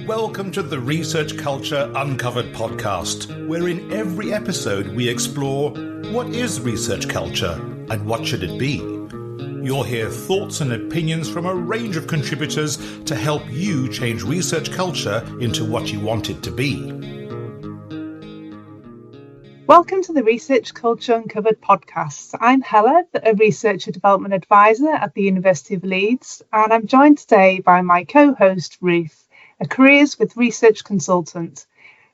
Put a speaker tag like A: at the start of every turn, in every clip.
A: Welcome to the Research Culture Uncovered podcast, where in every episode we explore what is research culture and what should it be. You'll hear thoughts and opinions from a range of contributors to help you change research culture into what you want it to be.
B: Welcome to the Research Culture Uncovered podcast. I'm Heledd, a Research and Development Advisor at the University of Leeds, and I'm joined today by my co-host Ruth, a careers with research consultant.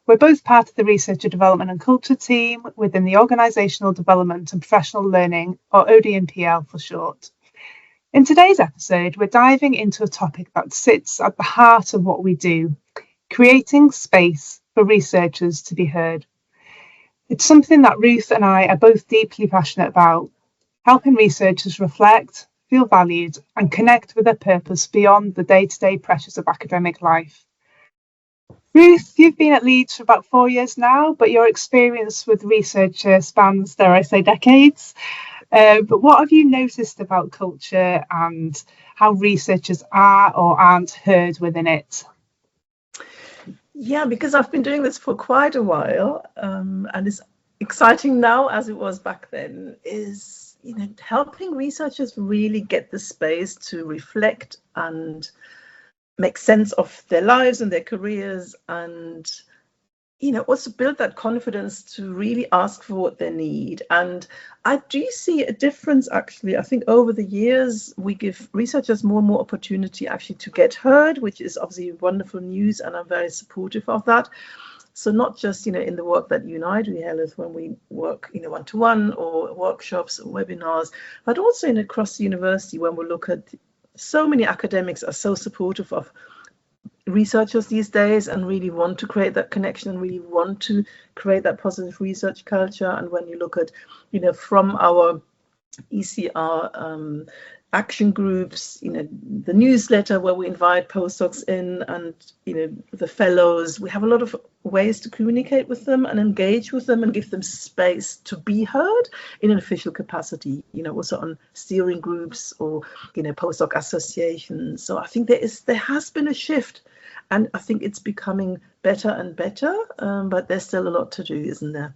B: We're both part of the Research and Development and Culture team within the Organisational Development and Professional Learning, or ODNPL for short. In today's episode, we're diving into a topic that sits at the heart of what we do, creating space for researchers to be heard. It's something that Ruth and I are both deeply passionate about, helping researchers reflect, feel valued, and connect with their purpose beyond the day-to-day pressures of academic life. Ruth, you've been at Leeds for about 4 years now, but your experience with research spans, dare I say, decades. But what have you noticed about culture and how researchers are or aren't heard within it?
C: Yeah, because I've been doing this for quite a while, and it's exciting now as it was back then, is helping researchers really get the space to reflect and make sense of their lives and their careers, and also build that confidence to really ask for what they need. And I do see a difference, actually. I think over the years we give researchers more and more opportunity actually to get heard, which is obviously wonderful news, and I'm very supportive of that. So not just in the work that you and I do, Heledd, when we work one-to-one or workshops or webinars, but also across the university when we look at so many academics are so supportive of researchers these days and really want to create that connection and really want to create that positive research culture. And when you look at from our ECR action groups, the newsletter where we invite postdocs in, and the fellows, we have a lot of ways to communicate with them and engage with them and give them space to be heard in an official capacity, also on steering groups or postdoc associations. So I think there has been a shift, and I think it's becoming better and better, but there's still a lot to do, isn't there?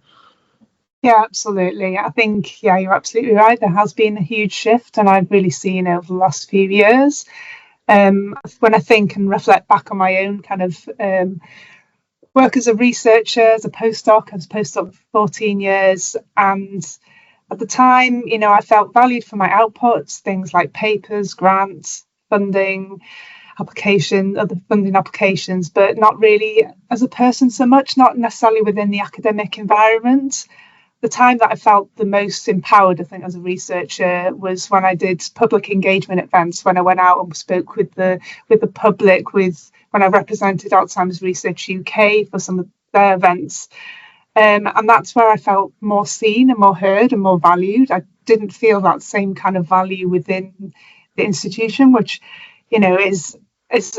B: Yeah, absolutely. I think, you're absolutely right. There has been a huge shift, and I've really seen it over the last few years. When I think and reflect back on my own kind of work as a researcher, as a postdoc for 14 years, and at the time, I felt valued for my outputs, things like papers, grants, funding applications, but not really as a person so much, not necessarily within the academic environment. The time that I felt the most empowered, I think, as a researcher was when I did public engagement events, when I went out and spoke with the public, when I represented Alzheimer's Research UK for some of their events. And that's where I felt more seen and more heard and more valued. I didn't feel that same kind of value within the institution, which, is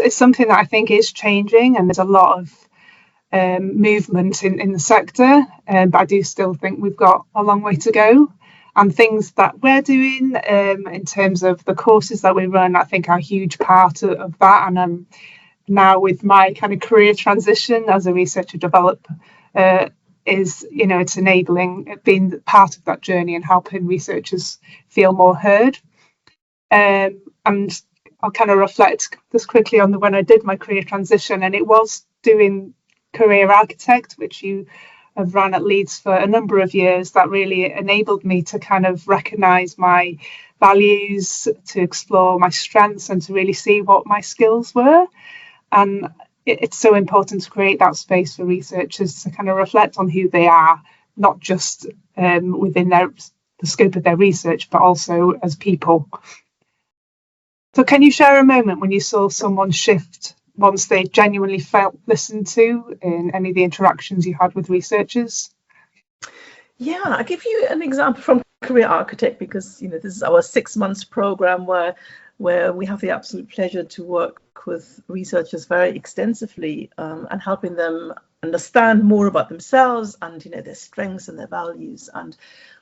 B: something that I think is changing, and there's a lot of movement in the sector, but I do still think we've got a long way to go, and things that we're doing in terms of the courses that we run, I think are a huge part of that. And now with my kind of career transition as a researcher developer, it's enabling being part of that journey and helping researchers feel more heard. And I'll kind of reflect just quickly on when I did my career transition, and it was doing career architect, which you have run at Leeds for a number of years, that really enabled me to kind of recognise my values, to explore my strengths, and to really see what my skills were. And it's so important to create that space for researchers to kind of reflect on who they are, not just within the scope of their research, but also as people. So can you share a moment when you saw someone shift once they genuinely felt listened to in any of the interactions you had with researchers?
C: Yeah, I'll give you an example from Career Architect, because this is our 6 months program where we have the absolute pleasure to work with researchers very extensively, and helping them understand more about themselves and their strengths and their values and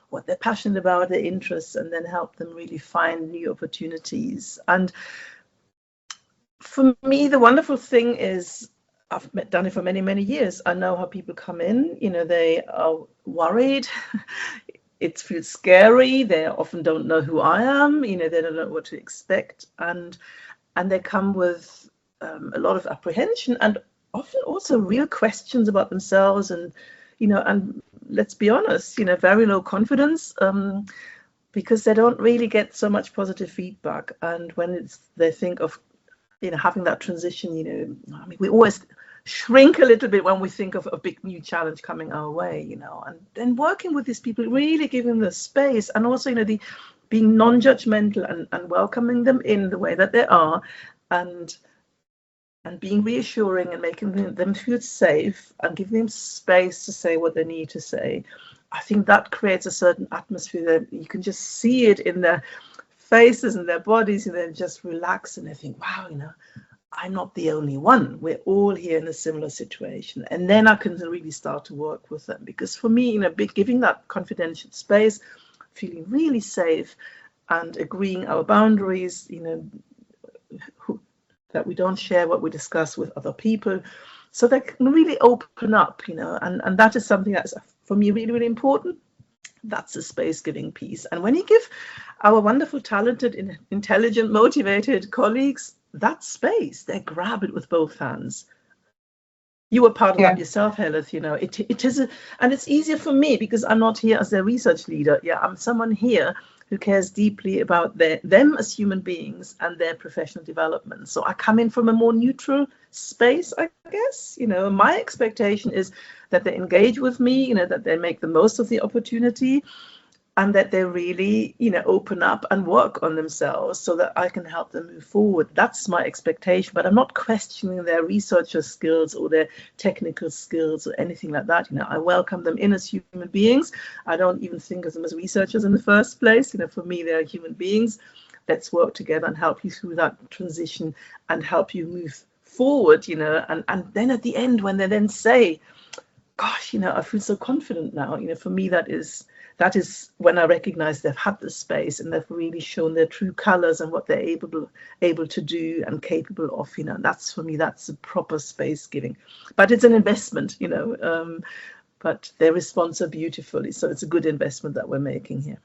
C: what they're passionate about, their interests, and then help them really find new opportunities. And for me, the wonderful thing is done it for many, many years. I know how people come in, they are worried. It feels scary. They often don't know who I am. They don't know what to expect. And they come with a lot of apprehension and often also real questions about themselves. And, and let's be honest, very low confidence because they don't really get so much positive feedback. And when they think of, having that transition, we always shrink a little bit when we think of a big new challenge coming our way, and then working with these people, really giving them the space and also, the being non-judgmental and welcoming them in the way that they are and being reassuring and making them feel safe and giving them space to say what they need to say. I think that creates a certain atmosphere that you can just see it in their faces and their bodies, and they just relax and they think, wow, I'm not the only one. We're all here in a similar situation. And then I can really start to work with them. Because for me, giving that confidential space, feeling really safe and agreeing our boundaries, that we don't share what we discuss with other people. So they can really open up, and that is something that's for me really, really important. That's a space giving piece. And when you give our wonderful, talented, intelligent, motivated colleagues that space, they grab it with both hands. You were part of that yourself, Heledd. It is, and it's easier for me because I'm not here as their research leader. Yeah, I'm someone here who cares deeply about them as human beings and their professional development. So I come in from a more neutral space, I guess. My expectation is that they engage with me, that they make the most of the opportunity, and that they really, open up and work on themselves so that I can help them move forward. That's my expectation, but I'm not questioning their researcher skills or their technical skills or anything like that. I welcome them in as human beings. I don't even think of them as researchers in the first place. For me, they're human beings. Let's work together and help you through that transition and help you move forward, and then at the end, when they then say, gosh, I feel so confident now, for me, that is when I recognize they've had the space and they've really shown their true colors and what they're able to do and capable of. That's for me, that's a proper space giving. But it's an investment, but their response are beautifully. So it's a good investment that we're making here.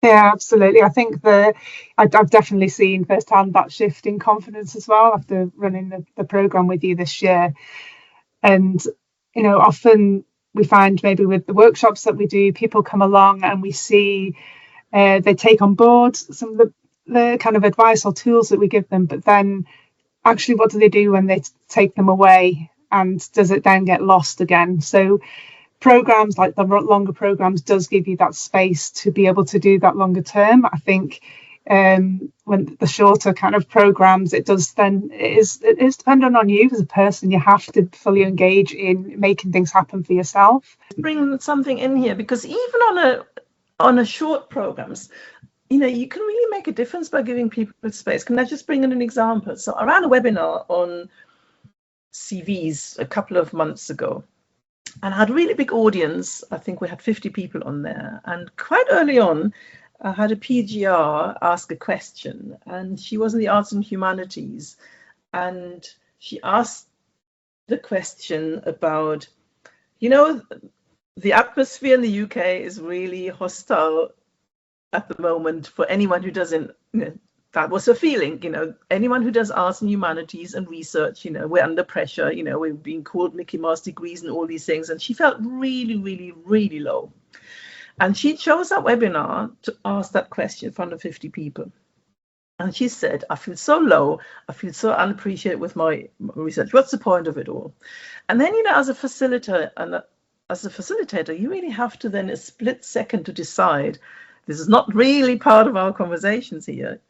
B: Yeah, absolutely. I think I've definitely seen firsthand that shift in confidence as well after running the program with you this year. And, often we find maybe with the workshops that we do, people come along and we see they take on board some of the kind of advice or tools that we give them, but then actually what do they do when they take them away, and does it then get lost again? So programs like the longer programs does give you that space to be able to do that longer term. I think when the shorter kind of programs, it is dependent on you as a person. You have to fully engage in making things happen for yourself.
C: Bring something in here, because even on a short programs, you can really make a difference by giving people space. Can I just bring in an example? So I ran a webinar on CVs a couple of months ago, and I had a really big audience. I think we had 50 people on there, and quite early on I had a PGR ask a question, and she was in the arts and humanities, and she asked the question about, the atmosphere in the UK is really hostile at the moment for anyone who doesn't, that was her feeling, anyone who does arts and humanities and research, we're under pressure, we're being called Mickey Mouse degrees and all these things. And she felt really, really, really low. And she chose that webinar to ask that question in front of 50 people. And she said, I feel so low. I feel so unappreciated with my research. What's the point of it all? And then, as a facilitator, you really have to then a split second to decide, this is not really part of our conversations here.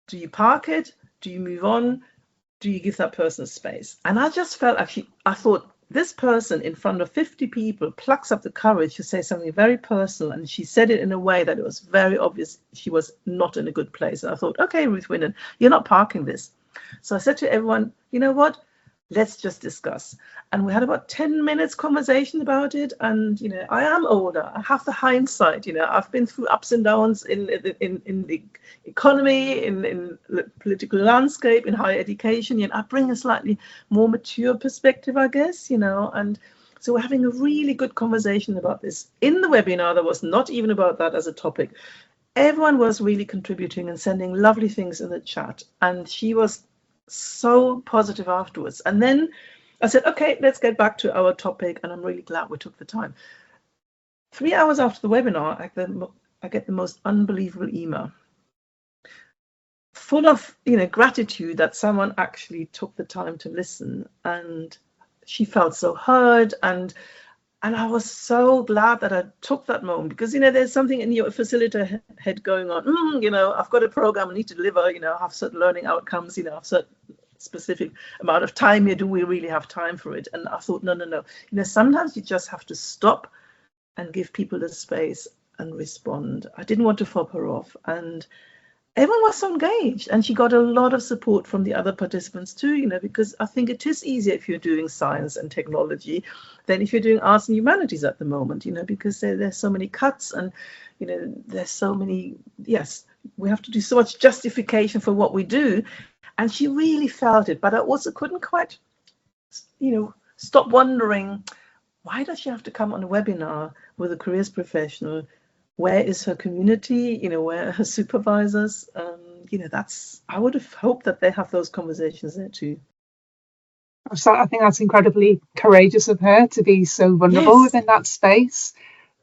C: Do you park it? Do you move on? Do you give that person space? And I just felt I thought, this person in front of 50 people plucks up the courage to say something very personal, and she said it in a way that it was very obvious she was not in a good place. And I thought, okay, Ruth Winnen, you're not parking this. So I said to everyone, you know what? let's just discuss. And we had about 10 minutes conversation about it. And, I am older. I have the hindsight. I've been through ups and downs in the economy, in the political landscape, in higher education. I bring a slightly more mature perspective, I guess, and so we're having a really good conversation about this. In the webinar, there was not even about that as a topic. Everyone was really contributing and sending lovely things in the chat. And she was so positive afterwards. And then I said, okay, let's get back to our topic. And I'm really glad we took the time. 3 hours after the webinar, I get the most unbelievable email, full of gratitude that someone actually took the time to listen, and she felt so heard. And I was so glad that I took that moment, because there's something in your facilitator head going on. I've got a program I need to deliver. I have certain learning outcomes. I have certain specific amount of time here. Do we really have time for it? And I thought, no. Sometimes you just have to stop and give people the space and respond. I didn't want to fob her off, and everyone was so engaged, and she got a lot of support from the other participants too, because I think it is easier if you're doing science and technology than if you're doing arts and humanities at the moment, because there's so many cuts, and there's so many, yes, we have to do so much justification for what we do. And she really felt it, but I also couldn't quite, stop wondering, why does she have to come on a webinar with a careers professional? Where is her community? Where are her supervisors? I would have hoped that they have those conversations there too.
B: So I think that's incredibly courageous of her to be so vulnerable within that space.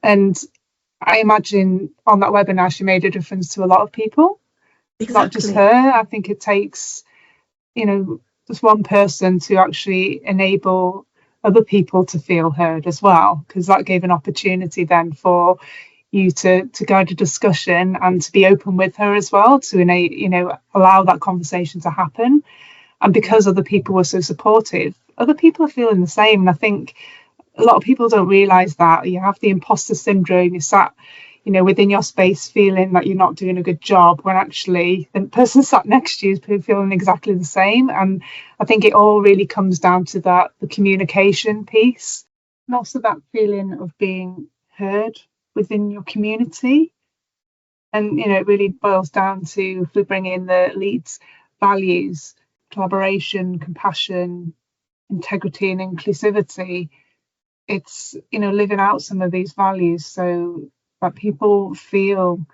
B: And I imagine on that webinar, she made a difference to a lot of people.
C: Exactly.
B: Not just her. I think it takes, just one person to actually enable other people to feel heard as well, because that gave an opportunity then for you to guide a discussion and to be open with her as well, to allow that conversation to happen. And because other people were so supportive, other people are feeling the same. And I think a lot of people don't realize that you have the imposter syndrome. You sat within your space feeling that you're not doing a good job, when actually the person sat next to you is feeling exactly the same. And I think it all really comes down to the communication piece, and also that feeling of being heard within your community. And it really boils down to, if we bring in the Leeds values, collaboration, compassion, integrity and inclusivity, it's living out some of these values so that people feel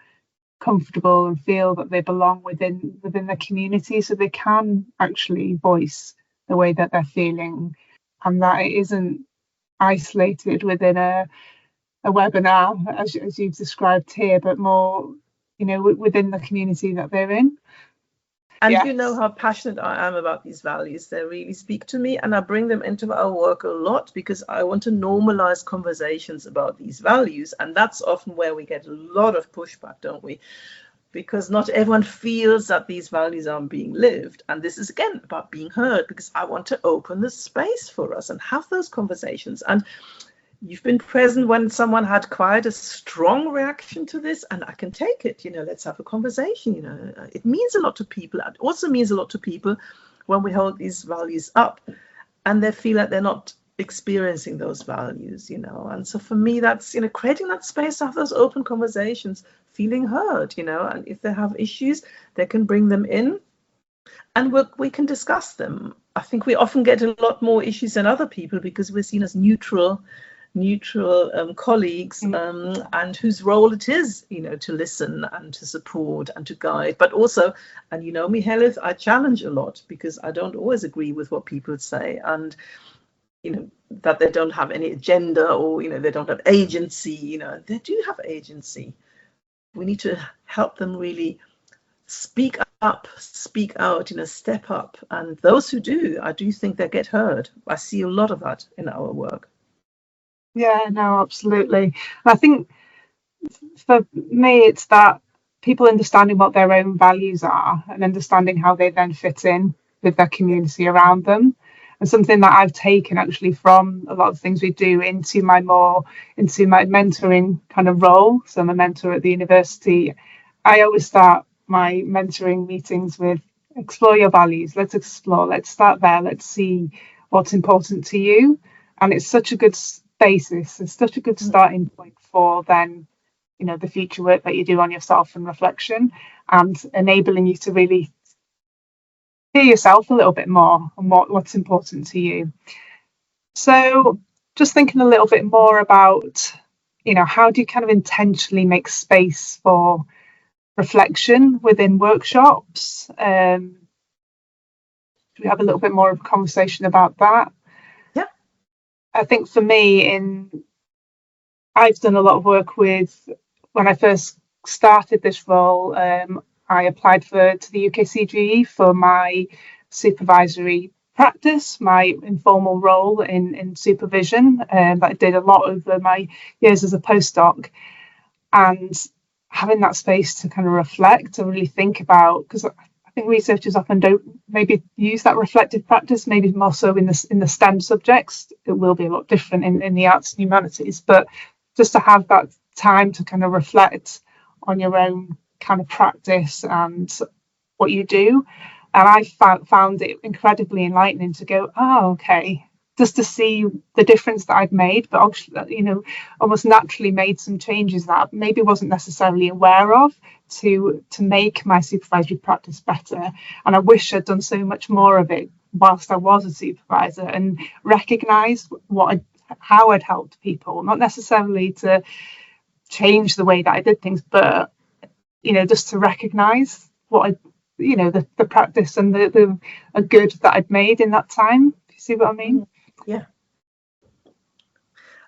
B: comfortable and feel that they belong within the community, so they can actually voice the way that they're feeling, and that it isn't isolated within a webinar as you've described here, but more within the community that they're in.
C: And
B: Yes.
C: You know how passionate I am about these values. They really speak to me, and I bring them into our work a lot because I want to normalize conversations about these values. And that's often where we get a lot of pushback, don't we? Because not everyone feels that these values are being lived. And this is, again, about being heard, because I want to open the space for us and have those conversations. And you've been present when someone had quite a strong reaction to this, and I can take it. Let's have a conversation. It means a lot to people. It also means a lot to people when we hold these values up and they feel like they're not experiencing those values, And so for me, that's, creating that space to have those open conversations, feeling heard, and if they have issues, they can bring them in and we can discuss them. I think we often get a lot more issues than other people because we're seen as neutral colleagues, and whose role it is, to listen and to support and to guide. But also, and me, Heledd, I challenge a lot because I don't always agree with what people say, and that they don't have any agenda, or they don't have agency. They do have agency. We need to help them really speak up, speak out, step up. And those who do, I do think they get heard. I see a lot of that in our work.
B: Yeah, no, absolutely. And I think for me, it's that people understanding what their own values are and understanding how they then fit in with their community around them. And something that I've taken actually from a lot of things we do into my mentoring kind of role. So I'm a mentor at the university. I always start my mentoring meetings with explore your values. Let's explore. Let's start there. Let's see what's important to you. And it's such a good basis, it's such a good starting point for then, the future work that you do on yourself and reflection, and enabling you to really hear yourself a little bit more and what's important to you. So just thinking a little bit more about, how do you kind of intentionally make space for reflection within workshops? Should we have a little bit more of a conversation about that?
C: Yeah.
B: I think for me, I've done a lot of work with, when I first started this role, I applied to the UKCGE for my supervisory practice, my informal role in supervision that I did a lot over my years as a postdoc. And having that space to kind of reflect and really think about, because I think researchers often don't maybe use that reflective practice, maybe more so in the STEM subjects. It will be a lot different in the arts and humanities, but just to have that time to kind of reflect on your own kind of practice and what you do. And I found it incredibly enlightening to go, okay, just to see the difference that I'd made, but almost naturally made some changes that I maybe wasn't necessarily aware of to make my supervisory practice better. And I wish I'd done so much more of it whilst I was a supervisor, and recognised how I'd helped people, not necessarily to change the way that I did things, but just to recognise what the practice and the good that I'd made in that time. Do you see what I mean?
C: Yeah.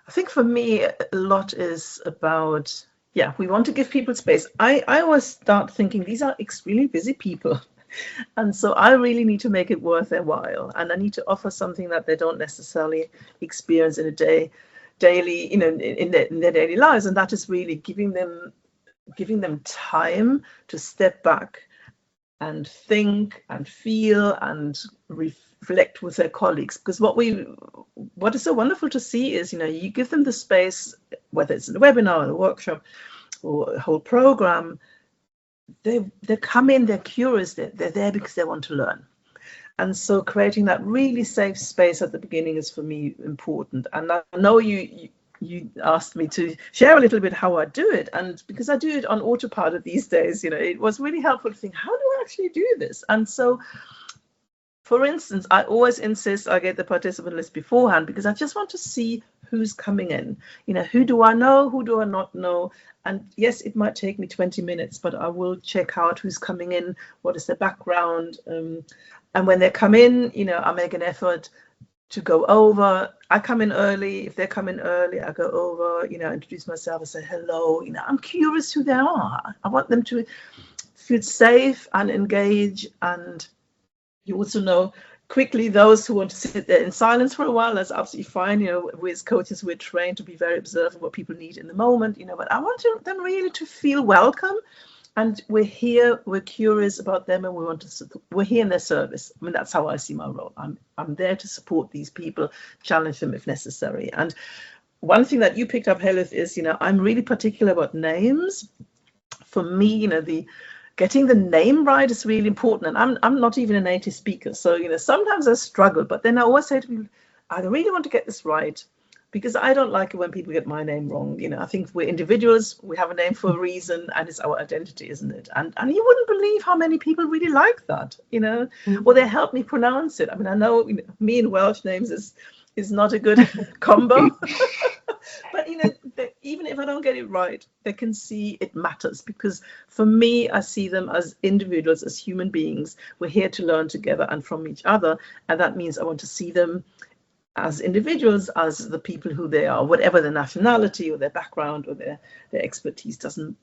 C: I think for me, a lot is about, we want to give people space. I always start thinking these are extremely busy people. And so I really need to make it worth their while. And I need to offer something that they don't necessarily experience in a daily, in their daily lives. And that is really giving them time to step back and think and feel and reflect with their colleagues. Because what is so wonderful to see is, you give them the space, whether it's in a webinar or a workshop or a whole program, they come in, they're curious, they're there because they want to learn. And so creating that really safe space at the beginning is for me important. And I know you asked me to share a little bit how I do it, and because I do it on autopilot these days, it was really helpful to think, how do I actually do this? And so, for instance, I always insist I get the participant list beforehand, because I just want to see who's coming in. Who do I know, who do I not know? And yes, it might take me 20 minutes, but I will check out who's coming in, what is their background, and when they come in, I make an effort to go over. I come in early. If they come in early, I go over, introduce myself and say hello. I'm curious who they are. I want them to feel safe and engage. And you also know quickly those who want to sit there in silence for a while, that's absolutely fine. We as coaches, we're trained to be very observant of what people need in the moment, but I want them really to feel welcome. And we're here, we're curious about them, and we're here in their service. I mean, that's how I see my role. I'm there to support these people, challenge them if necessary. And one thing that you picked up, Heledd, is, I'm really particular about names. For me, getting the name right is really important. And I'm not even a native speaker. So, sometimes I struggle, but then I always say to people, I really want to get this right, because I don't like it when people get my name wrong. I think we're individuals, we have a name for a reason, and it's our identity, isn't it? And you wouldn't believe how many people really like that, Well, they help me pronounce it. I mean, I know me and Welsh names is not a good combo. But, even if I don't get it right, they can see it matters, because for me, I see them as individuals, as human beings. We're here to learn together and from each other. And that means I want to see them as individuals, as the people who they are, whatever their nationality or their background or their expertise doesn't,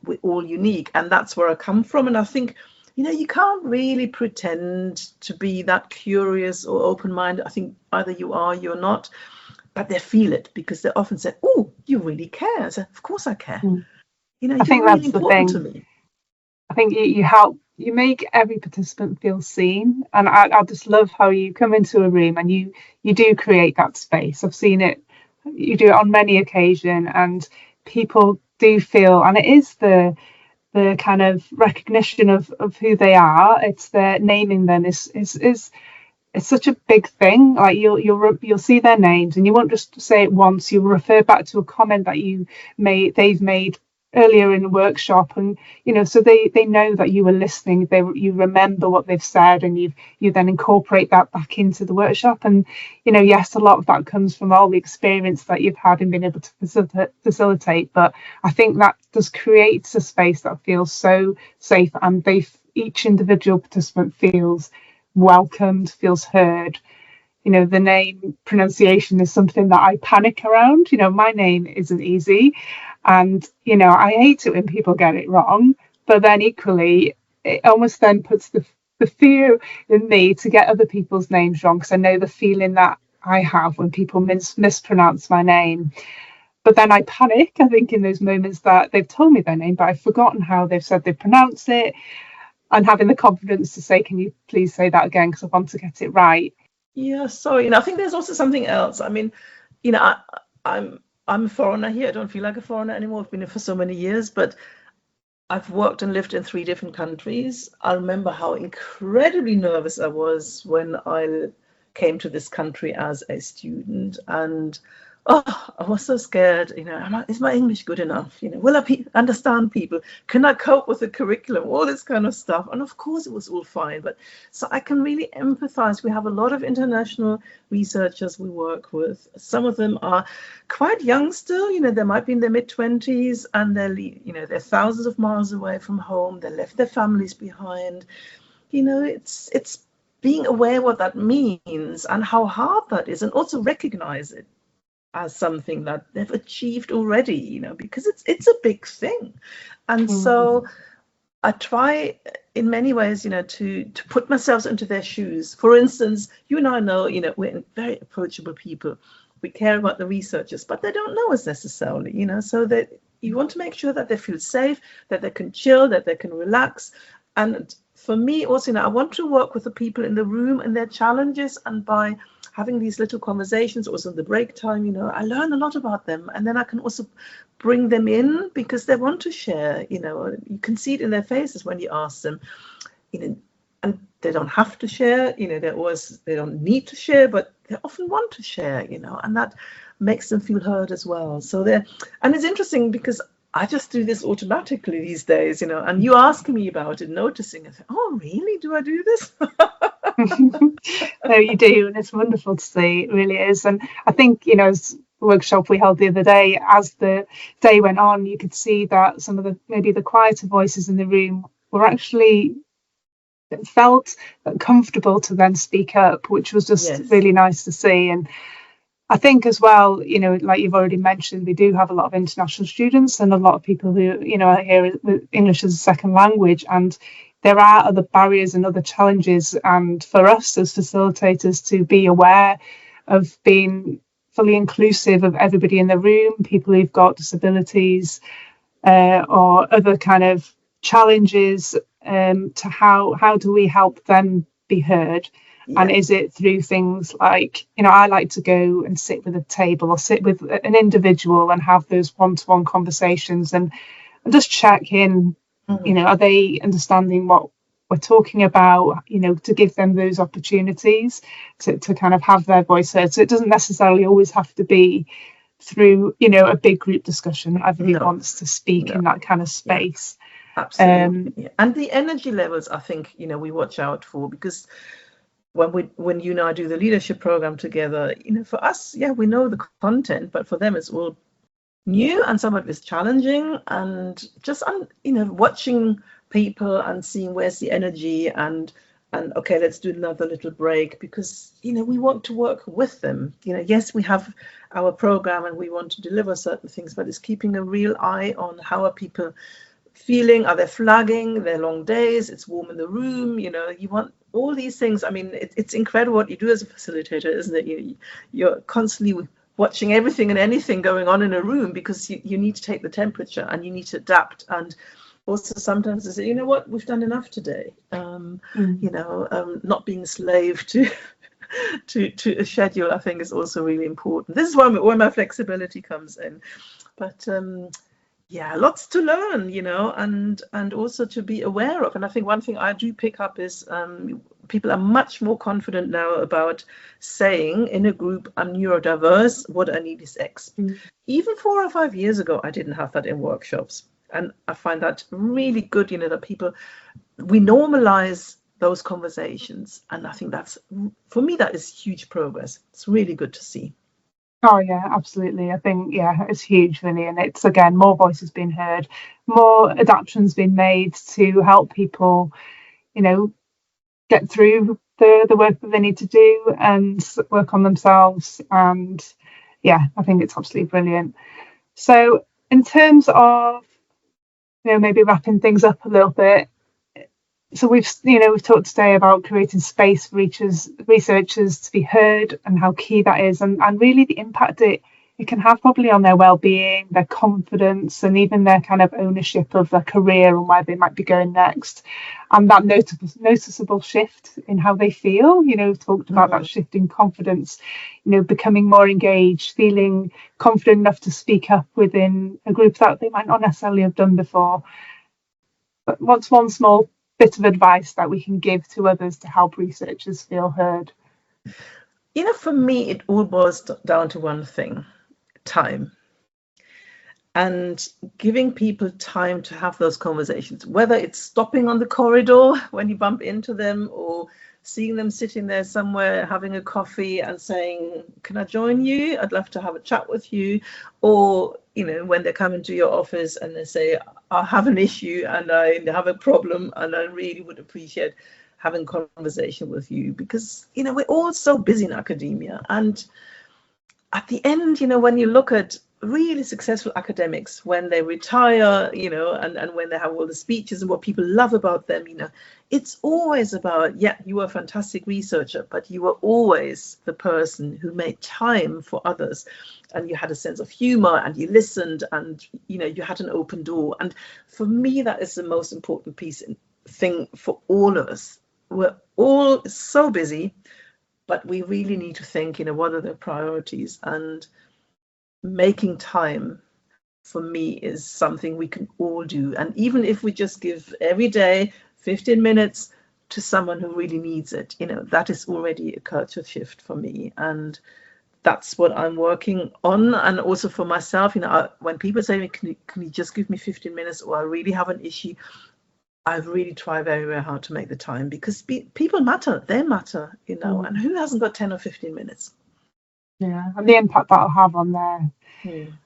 C: we're all unique. And that's where I come from. And I think, you can't really pretend to be that curious or open-minded. I think either you are, you're not, but they feel it, because they often say, oh, you really care. I say, of course I care.
B: I think
C: really
B: that's the thing.
C: to me.
B: I think you make every participant feel seen. And I just love how you come into a room and you do create that space. I've seen it, you do it on many occasions, and people do feel, and it is the kind of recognition of who they are. It's the naming them is it's such a big thing. Like you'll see their names, and you won't just say it once. You'll refer back to a comment that they've made earlier in the workshop, and so they know that you were listening. You remember what they've said, and you then incorporate that back into the workshop. And yes, a lot of that comes from all the experience that you've had in being able to facilitate. But I think that just creates a space that feels so safe, and each individual participant feels welcomed, feels heard. The name pronunciation is something that I panic around. My name isn't easy, and I hate it when people get it wrong. But then equally, it almost then puts the fear in me to get other people's names wrong, because I know the feeling that I have when people mispronounce my name. But then I panic, I think, in those moments that they've told me their name, but I've forgotten how they've said they pronounce it, and having the confidence to say, can you please say that again, because I want to get it right.
C: Yeah, sorry. I think there's also something else. I mean, I'm a foreigner here. I don't feel like a foreigner anymore. I've been here for so many years, but I've worked and lived in 3 different countries. I remember how incredibly nervous I was when I came to this country as a student, and I was so scared. Is my English good enough? Will I understand people? Can I cope with the curriculum? All this kind of stuff. And of course, it was all fine. But so I can really empathize. We have a lot of international researchers we work with. Some of them are quite young still. They might be in their mid-20s, and they're thousands of miles away from home. They left their families behind. It's being aware what that means and how hard that is, and also recognize it as something that they've achieved already, because it's a big thing. And so I try in many ways, to put myself into their shoes. For instance, you and I know, we're very approachable people. We care about the researchers, but they don't know us necessarily, so that you want to make sure that they feel safe, that they can chill, that they can relax. And for me also, I want to work with the people in the room and their challenges, and by having these little conversations also in the break time, I learn a lot about them, and then I can also bring them in because they want to share. You can see it in their faces when you ask them, and they don't have to share, they don't need to share, but they often want to share, and that makes them feel heard as well. So and it's interesting because I just do this automatically these days, and you asking me about it, noticing it. Oh, really? Do I do this?
B: No, you do, and it's wonderful to see. It really is. And I think, as the workshop we held the other day, as the day went on, you could see that some of maybe the quieter voices in the room were actually felt comfortable to then speak up, which was just really nice to see. And I think as well, like you've already mentioned, we do have a lot of international students and a lot of people who, are here with English as a second language, and there are other barriers and other challenges. And for us as facilitators to be aware of being fully inclusive of everybody in the room, people who've got disabilities or other kind of challenges, to how do we help them be heard? Yeah. And is it through things like, I like to go and sit with a table or sit with an individual and have those one-to-one conversations and just check in, are they understanding what we're talking about, to give them those opportunities to kind of have their voice heard. So it doesn't necessarily always have to be through, a big group discussion. Everybody wants to speak in that kind of space.
C: Yeah. Absolutely. And the energy levels, I think, we watch out for, because when you and I do the leadership program together, for us, we know the content, but for them it's all new and some of it is challenging, and just watching people and seeing where's the energy and okay, let's do another little break, because we want to work with them. Yes, we have our program and we want to deliver certain things, but it's keeping a real eye on how are people feeling, are they flagging, their long days, it's warm in the room, you want all these things. I mean, it's incredible what you do as a facilitator, isn't it? You're constantly watching everything and anything going on in a room, because you need to take the temperature and you need to adapt. And also sometimes they say, what, we've done enough today. Not being a slave to a schedule, I think, is also really important. This is where my flexibility comes in. But lots to learn, and also to be aware of. And I think one thing I do pick up is people are much more confident now about saying in a group, I'm neurodiverse, what I need is X. Even 4 or 5 years ago, I didn't have that in workshops. And I find that really good, that we normalize those conversations. And I think for me, that is huge progress. It's really good to see.
B: Oh yeah, absolutely. I think, it's huge really. And it's, again, more voices being heard, more adaptations being made to help people, get through the work that they need to do and work on themselves. And I think it's absolutely brilliant. So in terms of, maybe wrapping things up a little bit, so we've talked today about creating space for researchers to be heard and how key that is, and really the impact it can have probably on their well-being, their confidence, and even their kind of ownership of their career and where they might be going next, and that noticeable shift in how they feel. We've talked about that shift in confidence, becoming more engaged, feeling confident enough to speak up within a group that they might not necessarily have done before. But what's one small bit of advice that we can give to others to help researchers feel heard?
C: For me, it all boils down to one thing: time. And giving people time to have those conversations, whether it's stopping on the corridor when you bump into them, or seeing them sitting there somewhere having a coffee and saying, can I join you? I'd love to have a chat with you. Or, when they come into your office and they say, I have an issue and I have a problem and I really would appreciate having a conversation with you, because, we're all so busy in academia. And at the end, when you look at really successful academics, when they retire, and when they have all the speeches and what people love about them, it's always about, you were a fantastic researcher, but you were always the person who made time for others, and you had a sense of humor, and you listened, and, you had an open door. And for me, that is the most important thing for all of us. We're all so busy, but we really need to think, what are the priorities? And making time, for me, is something we can all do. And even if we just give every day 15 minutes to someone who really needs it, that is already a culture shift for me. And that's what I'm working on. And also for myself, when people say, can you just give me 15 minutes, or I really have an issue, I really try very, very hard to make the time, because people matter. They matter, and who hasn't got 10 or 15 minutes?
B: Yeah, and the impact that'll have on the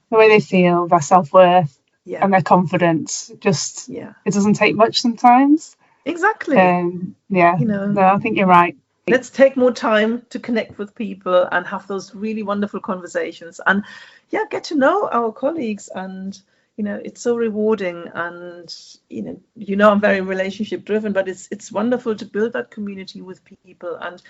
B: way they feel, their self-worth, and their confidence. Just, it doesn't take much sometimes.
C: Exactly.
B: No, I think you're right.
C: Let's take more time to connect with people and have those really wonderful conversations, and get to know our colleagues. And it's so rewarding. And I'm very relationship driven, but it's wonderful to build that community with people. And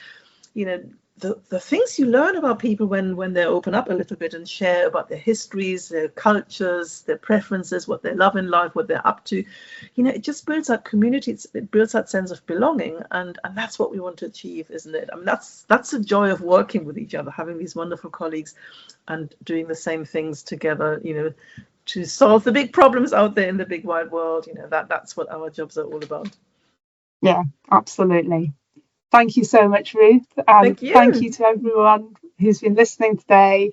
C: the things you learn about people when they open up a little bit and share about their histories, their cultures, their preferences, what they love in life, what they're up to, it just builds that community. It builds that sense of belonging, and that's what we want to achieve, isn't it? I mean, that's the joy of working with each other, having these wonderful colleagues and doing the same things together, to solve the big problems out there in the big wide world. That's what our jobs are all about.
B: Yeah, absolutely. Thank you so much, Ruth.
C: Thank you.
B: Thank you to everyone who's been listening today.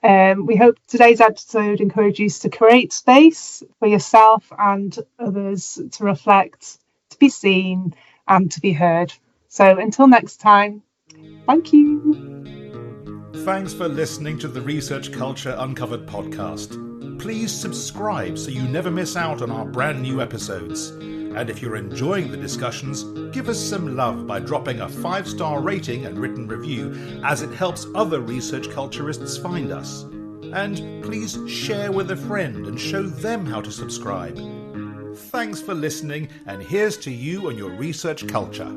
B: We hope today's episode encourages you to create space for yourself and others to reflect, to be seen, and to be heard. So until next time, thank you.
A: Thanks for listening to the Research Culture Uncovered podcast. Please subscribe so you never miss out on our brand new episodes. And if you're enjoying the discussions, give us some love by dropping a 5-star rating and written review, as it helps other research culturists find us. And please share with a friend and show them how to subscribe. Thanks for listening, and here's to you and your research culture.